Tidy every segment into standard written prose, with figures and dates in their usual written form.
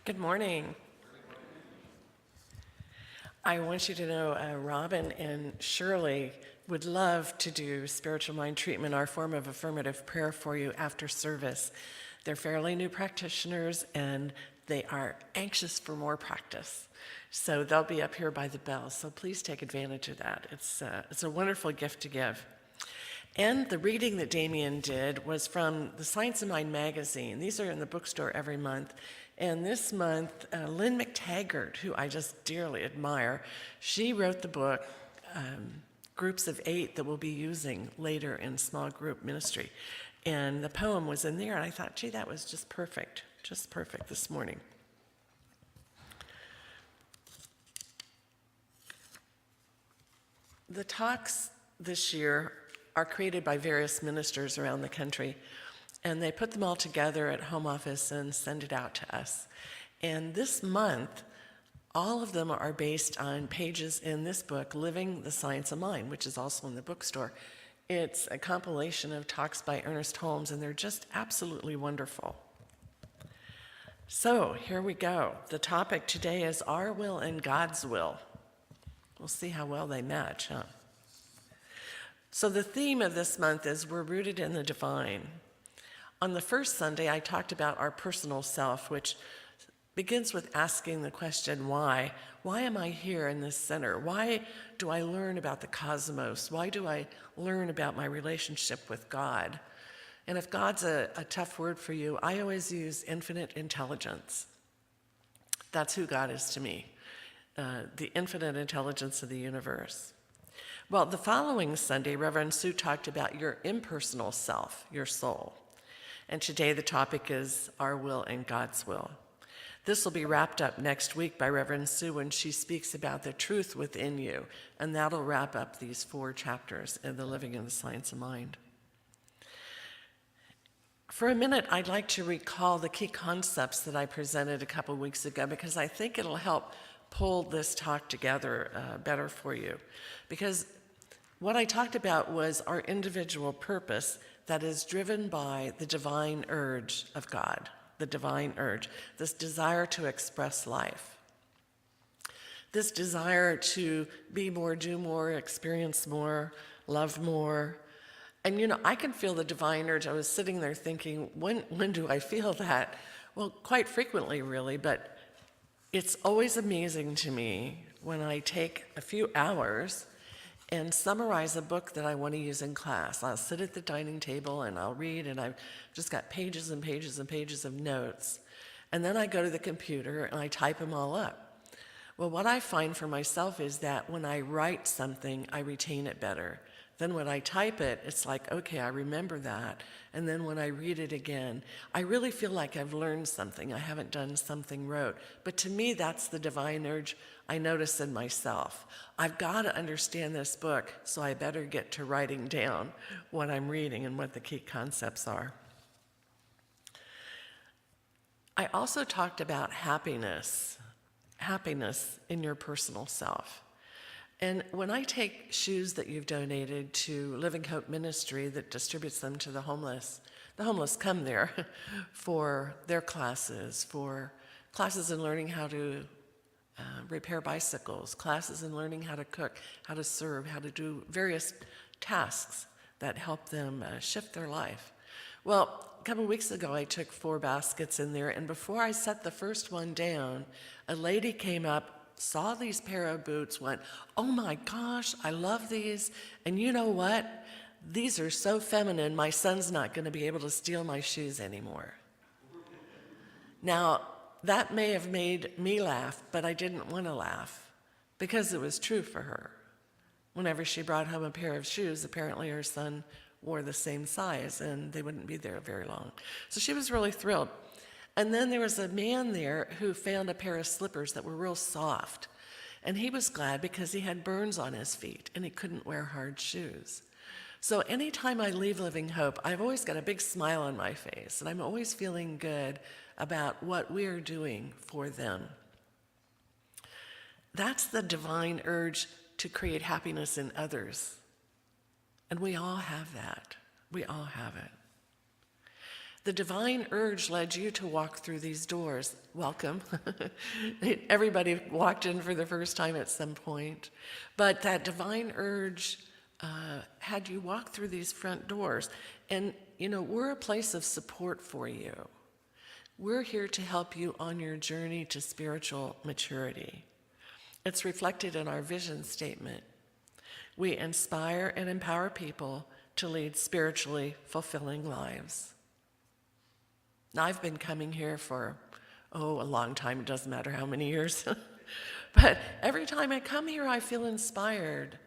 Good morning. I want you to know Robin and Shirley would love to do spiritual mind treatment, our form of affirmative prayer for you after service. They're fairly new practitioners and they are anxious for more practice. So they'll be up here by the bell. So please take advantage of that. It's a wonderful gift to give. And the reading that Damien did was from the Science of Mind magazine. These are in the bookstore every month. And this month, Lynn McTaggart, who I just dearly admire, she wrote the book, Groups of 8, that we'll be using later in small group ministry. And the poem was in there, and I thought, gee, that was just perfect this morning. The talks this year are created by various ministers around the country, and they put them all together at home office and send it out to us. And this month, all of them are based on pages in this book, Living the Science of Mind, which is also in the bookstore. It's a compilation of talks by Ernest Holmes, and they're just absolutely wonderful. So here we go. The topic today is our will and God's will. We'll see how well they match, huh? So the theme of this month is we're rooted in the divine. On the first Sunday, I talked about our personal self, which begins with asking the question, why? Why am I here in this center? Why do I learn about the cosmos? Why do I learn about my relationship with God? And if God's a tough word for you, I always use infinite intelligence. That's who God is to me, the infinite intelligence of the universe. Well, the following Sunday, Reverend Sue talked about your impersonal self, your soul. And today the topic is our will and God's will. This will be wrapped up next week by Reverend Sue when she speaks about the truth within you, and that'll wrap up these 4 chapters in the Living in the Science of Mind. For a minute, I'd like to recall the key concepts that I presented a couple weeks ago because I think it'll help pull this talk together better for you. Because what I talked about was our individual purpose that is driven by the divine urge of God, the divine urge, this desire to express life, this desire to be more, do more, experience more, love more. And I can feel the divine urge. I was sitting there thinking, when do I feel that? Well, quite frequently, really, but it's always amazing to me when I take a few hours and summarize a book that I want to use in class. I'll sit at the dining table and I'll read, and I've just got pages and pages and pages of notes. And then I go to the computer and I type them all up. Well, what I find for myself is that when I write something, I retain it better. Then when I type it, it's like, okay, I remember that. And then when I read it again, I really feel like I've learned something. I haven't done something rote. But to me, that's the divine urge I notice in myself. I've got to understand this book, so I better get to writing down what I'm reading and what the key concepts are. I also talked about happiness in your personal self. And when I take shoes that you've donated to Living Hope Ministry that distributes them to the homeless come there for their classes, in learning how to repair bicycles, classes in learning how to cook, how to serve, how to do various tasks that help them shift their life. Well, a couple weeks ago, I took 4 baskets in there, and before I set the first one down, a lady came up, saw these pair of boots, went, oh my gosh, I love these. And you know what? These are so feminine, my son's not going to be able to steal my shoes anymore. Now, that may have made me laugh, but I didn't want to laugh because it was true for her. Whenever she brought home a pair of shoes, apparently her son wore the same size and they wouldn't be there very long. So she was really thrilled. And then there was a man there who found a pair of slippers that were real soft. And he was glad because he had burns on his feet and he couldn't wear hard shoes. So anytime I leave Living Hope, I've always got a big smile on my face and I'm always feeling good about what we're doing for them. That's the divine urge to create happiness in others. And we all have that. We all have it. The divine urge led you to walk through these doors. Welcome. Everybody walked in for the first time at some point. But that divine urge had you walk through these front doors. And, we're a place of support for you. We're here to help you on your journey to spiritual maturity. It's reflected in our vision statement. We inspire and empower people to lead spiritually fulfilling lives. Now, I've been coming here for, a long time. It doesn't matter how many years. But every time I come here, I feel inspired.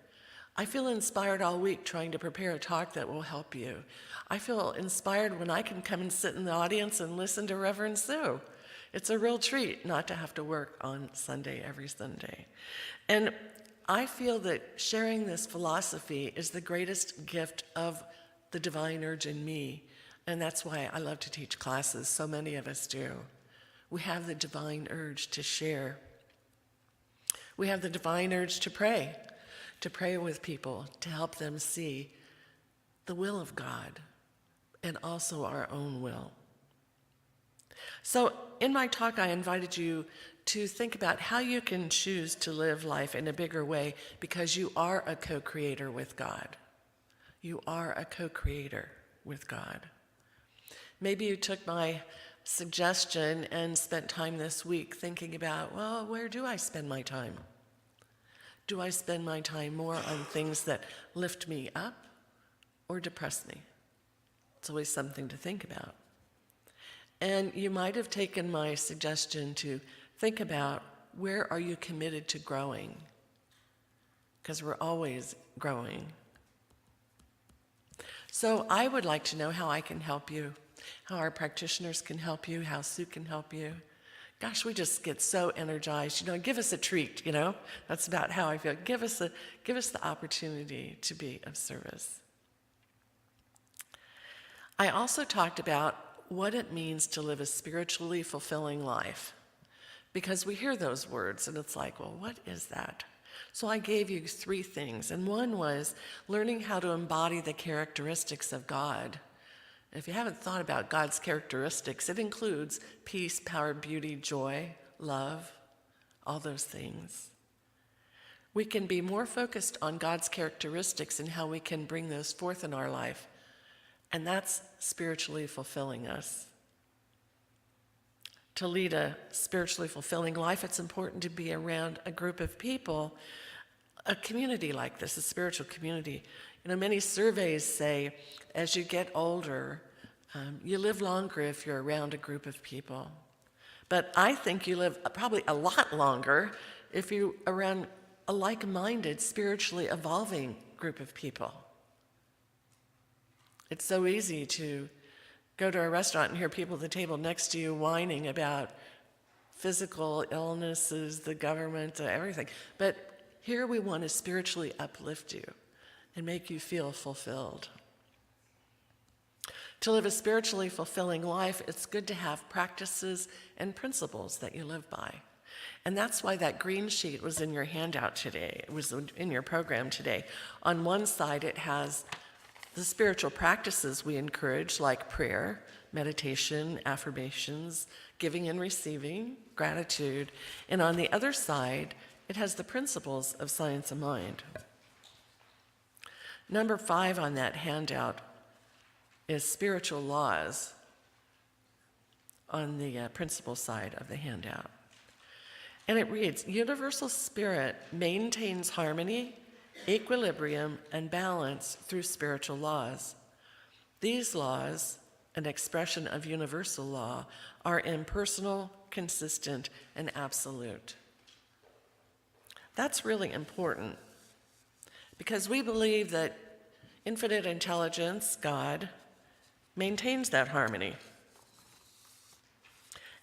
I feel inspired all week trying to prepare a talk that will help you. I feel inspired when I can come and sit in the audience and listen to Reverend Sue. It's a real treat not to have to work on Sunday every Sunday. And I feel that sharing this philosophy is the greatest gift of the divine urge in me. And that's why I love to teach classes. So many of us do. We have the divine urge to share. We have the divine urge to pray with people, to help them see the will of God and also our own will. So in my talk, I invited you to think about how you can choose to live life in a bigger way, because you are a co-creator with God. You are a co-creator with God. Maybe you took my suggestion and spent time this week thinking about, well, where do I spend my time? Do I spend my time more on things that lift me up or depress me? It's always something to think about. And you might have taken my suggestion to think about, where are you committed to growing? Because we're always growing. So I would like to know how I can help you, how our practitioners can help you, how Sue can help you. Gosh, we just get so energized. Give us a treat, That's about how I feel. Give us the opportunity to be of service. I also talked about what it means to live a spiritually fulfilling life, because we hear those words and it's like, well, what is that? So I gave you 3 things, and one was learning how to embody the characteristics of God. If you haven't thought about God's characteristics, it includes peace, power, beauty, joy, love, all those things. We can be more focused on God's characteristics and how we can bring those forth in our life, and that's spiritually fulfilling us. To lead a spiritually fulfilling life, it's important to be around a group of people, a community like this, a spiritual community. Many surveys say as you get older, you live longer if you're around a group of people. But I think you live probably a lot longer if you're around a like-minded, spiritually evolving group of people. It's so easy to go to a restaurant and hear people at the table next to you whining about physical illnesses, the government, everything. But here we want to spiritually uplift you and make you feel fulfilled. To live a spiritually fulfilling life, it's good to have practices and principles that you live by. And that's why that green sheet was in your handout today. It was in your program today. On one side, it has the spiritual practices we encourage, like prayer, meditation, affirmations, giving and receiving, gratitude. And on the other side, it has the principles of science of mind. Number 5 on that handout is spiritual laws on the principle side of the handout. And it reads, universal spirit maintains harmony, equilibrium, and balance through spiritual laws. These laws, an expression of universal law, are impersonal, consistent, and absolute. That's really important because we believe that infinite intelligence, God, maintains that harmony.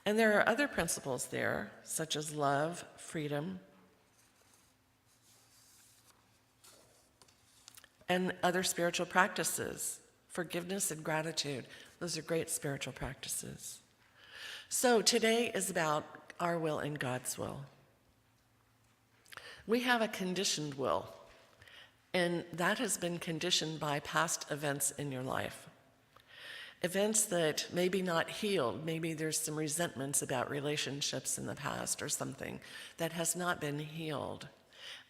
And there are other principles there, such as love, freedom, and other spiritual practices, forgiveness and gratitude. Those are great spiritual practices. So today is about our will and God's will. We have a conditioned will, and that has been conditioned by past events in your life. events that maybe not healed. Maybe there's some resentments about relationships in the past or something that has not been healed.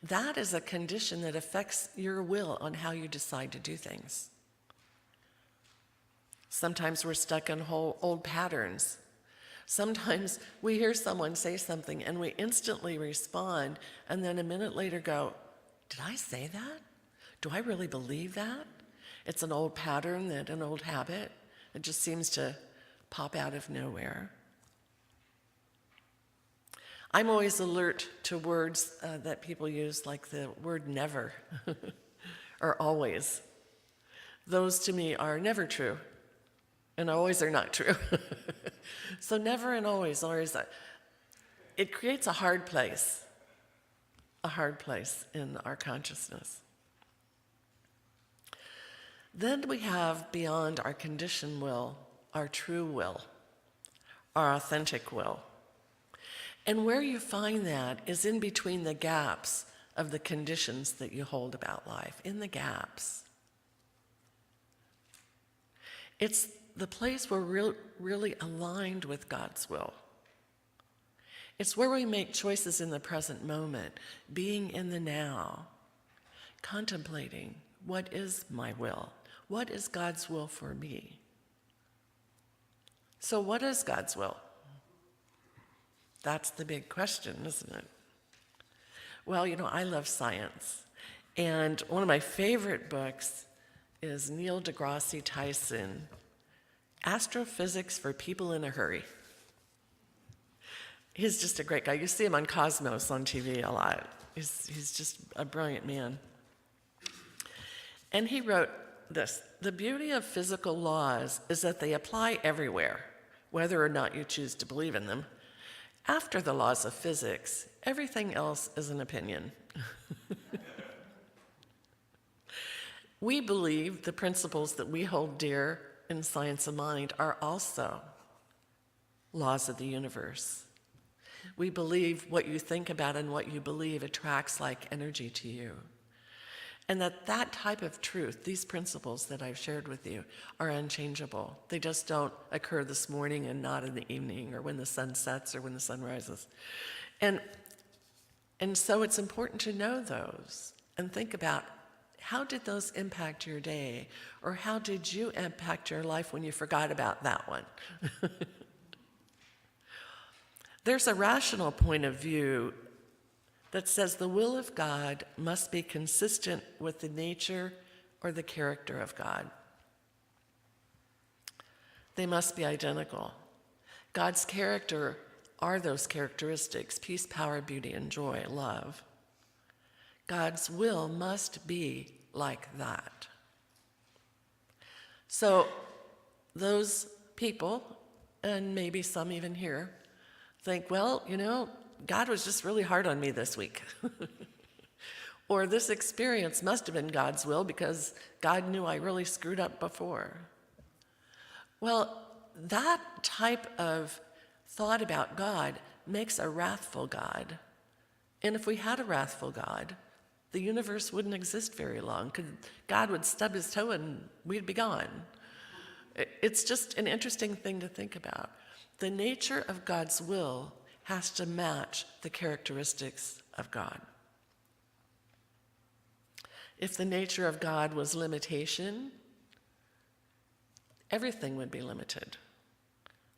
That is a condition that affects your will on how you decide to do things. Sometimes we're stuck in old patterns. Sometimes we hear someone say something and we instantly respond, and then a minute later go, did I say that? Do I really believe that? It's an old pattern, an old habit. It just seems to pop out of nowhere. I'm always alert to words that people use, like the word never or always. Those to me are never true, and always are not true. So never and always, it creates a hard place in our consciousness. Then we have, beyond our conditioned will, our true will, our authentic will. And where you find that is in between the gaps of the conditions that you hold about life, in the gaps. It's the place where we're really aligned with God's will. It's where we make choices in the present moment, being in the now, contemplating, what is my will? What is God's will for me? So what is God's will? That's the big question, isn't it? Well, I love science. And one of my favorite books is Neil deGrasse Tyson, Astrophysics for People in a Hurry. He's just a great guy. You see him on Cosmos on TV a lot. He's just a brilliant man. And he wrote this: the beauty of physical laws is that they apply everywhere, whether or not you choose to believe in them. After the laws of physics, everything else is an opinion. We believe the principles that we hold dear in science of mind are also laws of the universe. We believe what you think about and what you believe attracts like energy to you. And that type of truth, these principles that I've shared with you, are unchangeable. They just don't occur this morning and not in the evening or when the sun sets or when the sun rises. And so it's important to know those and think about, how did those impact your day? Or how did you impact your life when you forgot about that one? There's a rational point of view that says the will of God must be consistent with the nature or the character of God. They must be identical. God's character are those characteristics: peace, power, beauty, and joy, love. God's will must be like that. So those people, and maybe some even here, think, well, God was just really hard on me this week. Or this experience must have been God's will because God knew I really screwed up before. Well, that type of thought about God makes a wrathful God. And if we had a wrathful God, the universe wouldn't exist very long. God would stub his toe and we'd be gone. It's just an interesting thing to think about. The nature of God's will has to match the characteristics of God. If the nature of God was limitation, everything would be limited.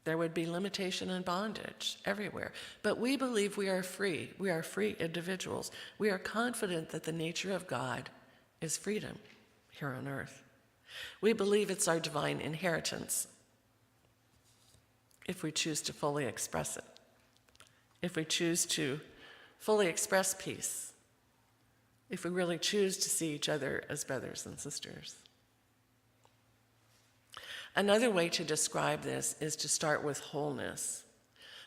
There would be limitation and bondage everywhere. But we believe we are free. We are free individuals. We are confident that the nature of God is freedom here on earth. We believe it's our divine inheritance if we choose to fully express it. If we choose to fully express peace, if we really choose to see each other as brothers and sisters. Another way to describe this is to start with wholeness,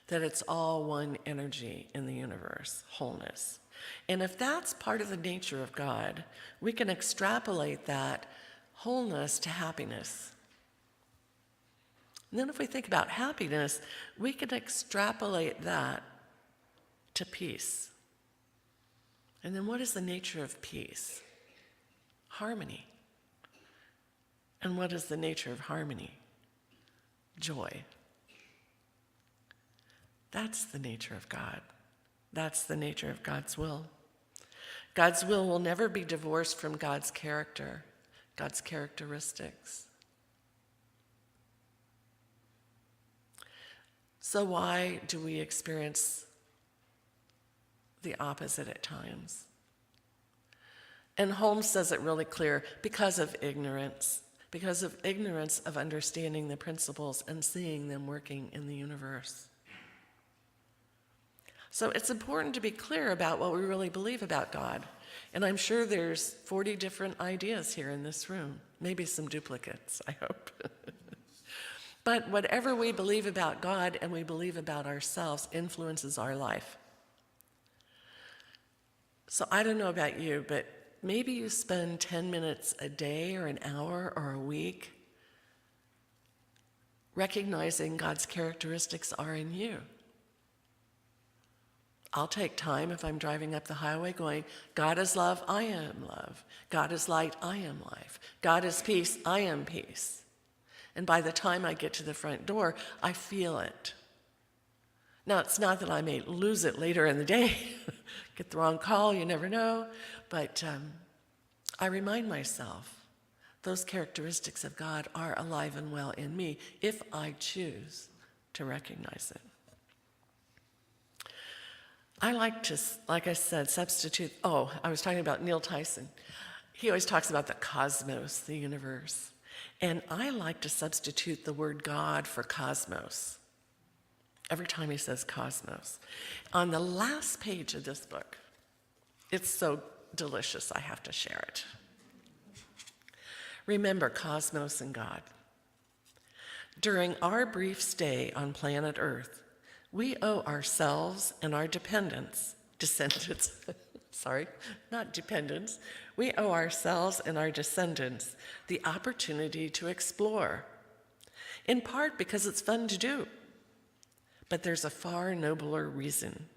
that it's all one energy in the universe, wholeness. And if that's part of the nature of God, we can extrapolate that wholeness to happiness. And then if we think about happiness, we can extrapolate that to peace. And then what is the nature of peace? Harmony. And what is the nature of harmony? joy. That's the nature of God. That's the nature of God's will. God's will never be divorced from God's character, God's characteristics. So why do we experience the opposite at times? And Holmes says it really clear, because of ignorance of understanding the principles and seeing them working in the universe. So it's important to be clear about what we really believe about God. And I'm sure there's 40 different ideas here in this room, maybe some duplicates, I hope. But whatever we believe about God and we believe about ourselves influences our life. So I don't know about you, but maybe you spend 10 minutes a day or an hour or a week recognizing God's characteristics are in you. I'll take time if I'm driving up the highway going, God is love, I am love. God is light, I am life. God is peace, I am peace. And by the time I get to the front door, I feel it. Now, it's not that I may lose it later in the day, get the wrong call, you never know, but I remind myself those characteristics of God are alive and well in me if I choose to recognize it. I like to, like I said, substitute, I was talking about Neil Tyson. He always talks about the cosmos, the universe. And I like to substitute the word God for cosmos. Every time he says cosmos. On the last page of this book, it's so delicious, I have to share it. Remember cosmos and God. During our brief stay on planet Earth, we owe ourselves and our descendants, not dependents. We owe ourselves and our descendants the opportunity to explore, in part because it's fun to do. But there's a far nobler reason.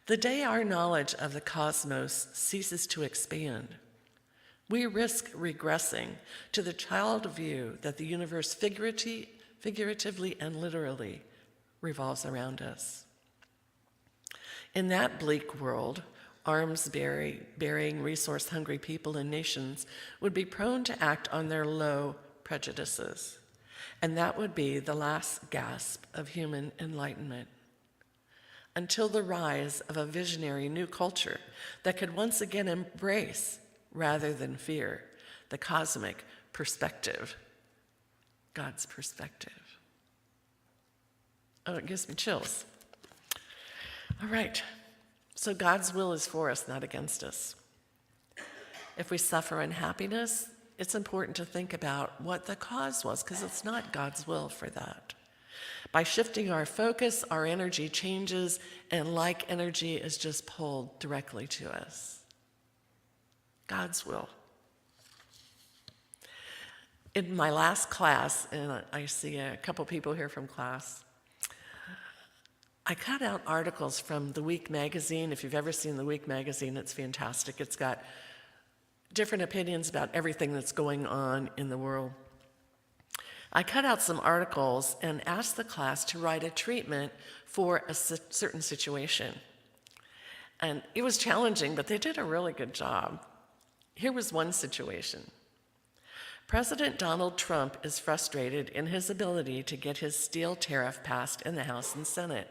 The day our knowledge of the cosmos ceases to expand, we risk regressing to the child view that the universe figuratively and literally revolves around us. In that bleak world, arms-bearing, resource-hungry people and nations would be prone to act on their low prejudices, and that would be the last gasp of human enlightenment, until the rise of a visionary new culture that could once again embrace, rather than fear, the cosmic perspective, God's perspective. Oh, it gives me chills. All right, so God's will is for us, not against us. If we suffer unhappiness, it's important to think about what the cause was, because it's not God's will for that. By shifting our focus, our energy changes, and like energy is just pulled directly to us. God's will. In my last class, and I see a couple people here from class, I cut out articles from The Week magazine. If you've ever seen The Week magazine, it's fantastic. It's got different opinions about everything that's going on in the world. I cut out some articles and asked the class to write a treatment for a certain situation. And it was challenging, but they did a really good job. Here was one situation. President Donald Trump is frustrated in his ability to get his steel tariff passed in the House and Senate.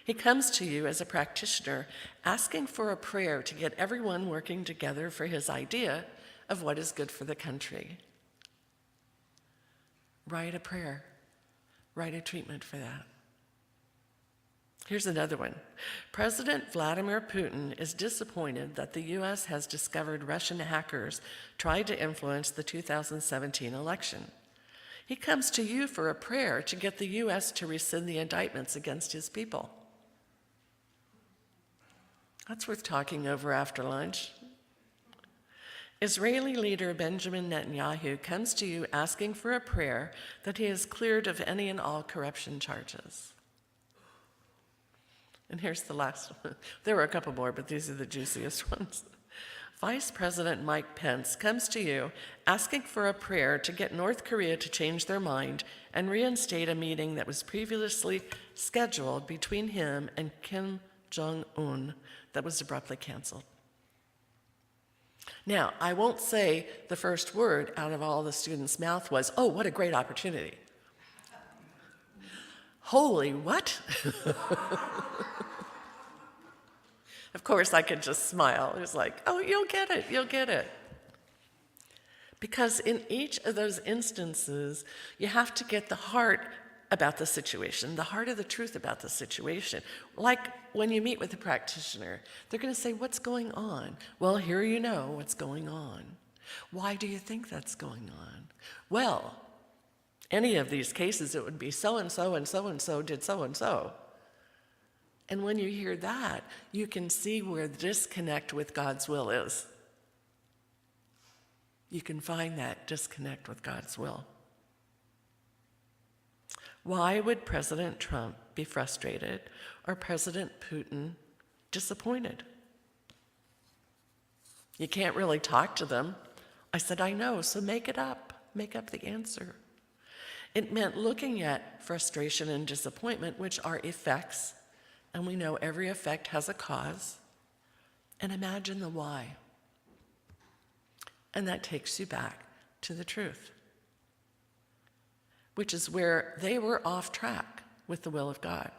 He comes to you as a practitioner asking for a prayer to get everyone working together for his idea of what is good for the country. Write a prayer. Write a treatment for that. Here's another one. President Vladimir Putin is disappointed that the U.S. has discovered Russian hackers tried to influence the 2017 election. He comes to you for a prayer to get the U.S. to rescind the indictments against his people. That's worth talking over after lunch. Israeli leader Benjamin Netanyahu comes to you asking for a prayer that he is cleared of any and all corruption charges. And here's the last one. There were a couple more, but these are the juiciest ones. Vice President Mike Pence comes to you asking for a prayer to get North Korea to change their mind and reinstate a meeting that was previously scheduled between him and Kim Jong-un that was abruptly canceled. Now, I won't say the first word out of all the students' mouth was, "Oh, what a great opportunity." Holy what? Of course, I could just smile. It was like, "Oh, you'll get it, you'll get it." Because in each of those instances, you have to get the heart about the situation, the heart of the truth about the situation. Like when you meet with a practitioner, they're going to say, "What's going on?" Well, here you know what's going on. Why do you think that's going on? Well, any of these cases, it would be so-and-so and so-and-so did so-and-so. And when you hear that, you can see where the disconnect with God's will is. You can find that disconnect with God's will. Why would President Trump be frustrated or President Putin disappointed? You can't really talk to them. I said, "I know, so make it up. Make up the answer." It meant looking at frustration and disappointment, which are effects, and we know every effect has a cause, and imagine the why. And that takes you back to the truth, which is where they were off track with the will of God.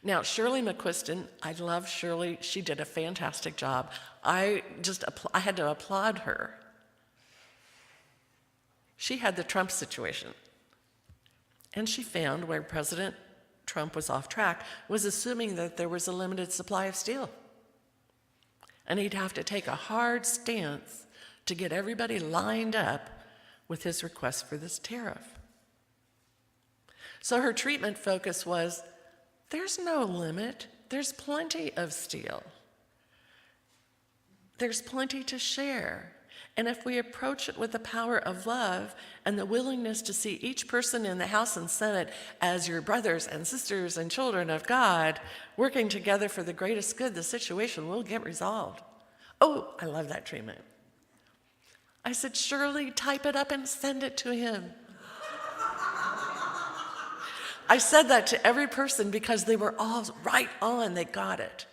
Now, Shirley McQuiston, I love Shirley. She did a fantastic job. I had to applaud her. She had the Trump situation. And she found where President Trump was off track was assuming that there was a limited supply of steel. And he'd have to take a hard stance to get everybody lined up with his request for this tariff. So her treatment focus was, there's no limit. There's plenty of steel. There's plenty to share. And if we approach it with the power of love and the willingness to see each person in the House and Senate as your brothers and sisters and children of God, working together for the greatest good, the situation will get resolved. Oh, I love that treatment. I said, "Shirley, type it up and send it to him." I said that to every person because they were all right on. They got it.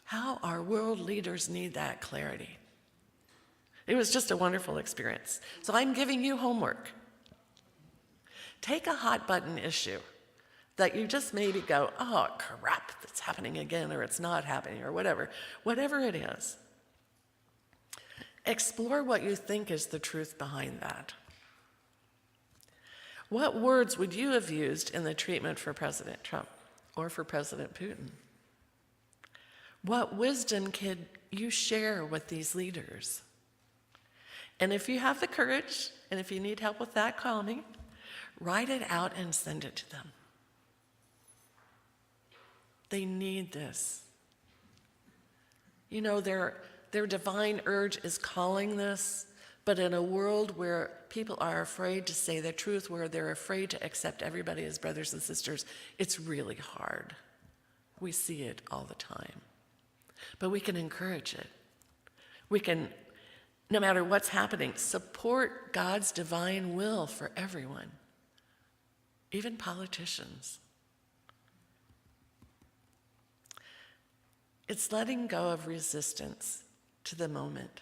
How our world leaders need that clarity. It was just a wonderful experience. So I'm giving you homework. Take a hot button issue that you just maybe go, "Oh, crap, that's happening again," or "It's not happening," or whatever it is. Explore what you think is the truth behind that. What words would you have used in the treatment for President Trump or for President Putin? What wisdom could you share with these leaders? And if you have the courage, and if you need help with that, call me. Write it out and send it to them. They need this. You know, their divine urge is calling this, but in a world where people are afraid to say the truth, where they're afraid to accept everybody as brothers and sisters, it's really hard. We see it all the time. But we can encourage it. We can, no matter what's happening, support God's divine will for everyone, even politicians. It's letting go of resistance to the moment.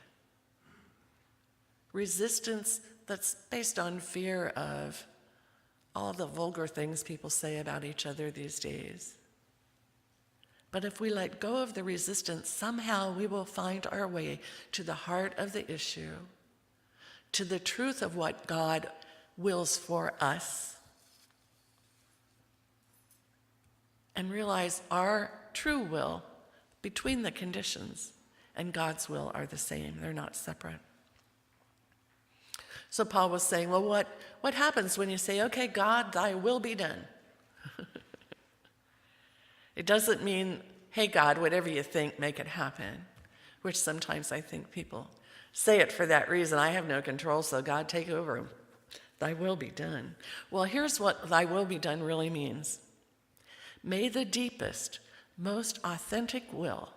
Resistance that's based on fear of all the vulgar things people say about each other these days. But if we let go of the resistance, somehow we will find our way to the heart of the issue, to the truth of what God wills for us, and realize our true will between the conditions and God's will are the same. They're not separate. So Paul was saying, well, what happens when you say, "Okay, God, thy will be done"? It doesn't mean, "Hey, God, whatever you think, make it happen," which sometimes I think people say it for that reason. I have no control, so God, take over. Thy will be done. Well, here's what thy will be done really means. May the deepest, most authentic will,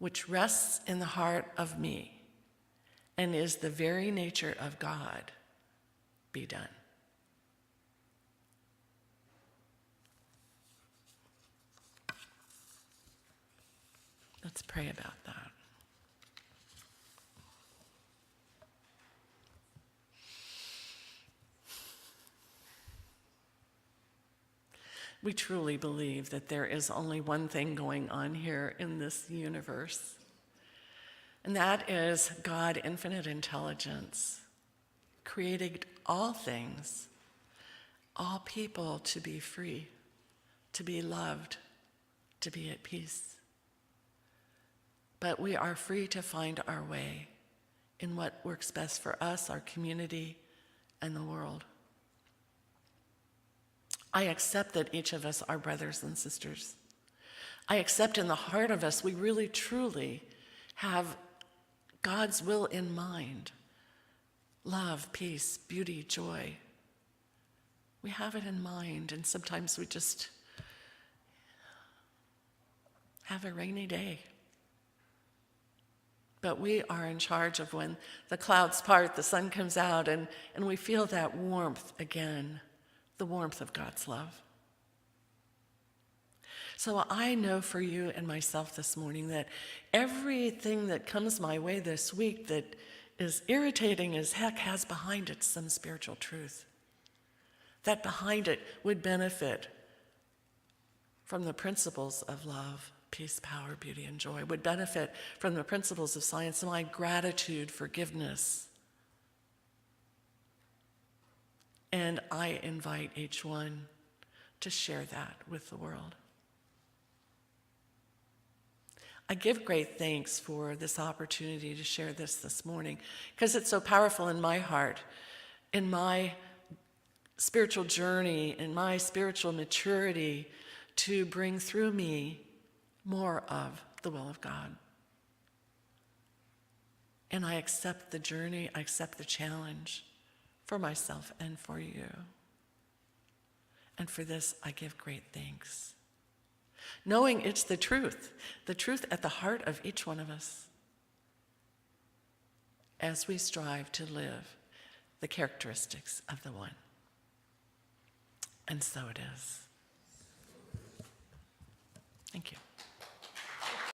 which rests in the heart of me and is the very nature of God, be done. Let's pray about that. We truly believe that there is only one thing going on here in this universe, and that is God, infinite intelligence, created all things, all people to be free, to be loved, to be at peace. But we are free to find our way in what works best for us, our community, and the world. I accept that each of us are brothers and sisters. I accept in the heart of us we really truly have God's will in mind. Love, peace, beauty, joy. We have it in mind, and sometimes we just have a rainy day. But we are in charge of when the clouds part, the sun comes out, and we feel that warmth again. The warmth of God's love. So I know for you and myself this morning that everything that comes my way this week that is irritating as heck has behind it some spiritual truth. That behind it would benefit from the principles of love, peace, power, beauty, and joy, would benefit from the principles of science, and my gratitude, forgiveness. And I invite each one to share that with the world. I give great thanks for this opportunity to share this morning because it's so powerful in my heart, in my spiritual journey, in my spiritual maturity to bring through me more of the will of God. And I accept the journey, I accept the challenge for myself and for you. And for this, I give great thanks. Knowing it's the truth at the heart of each one of us, as we strive to live the characteristics of the one. And so it is. Thank you.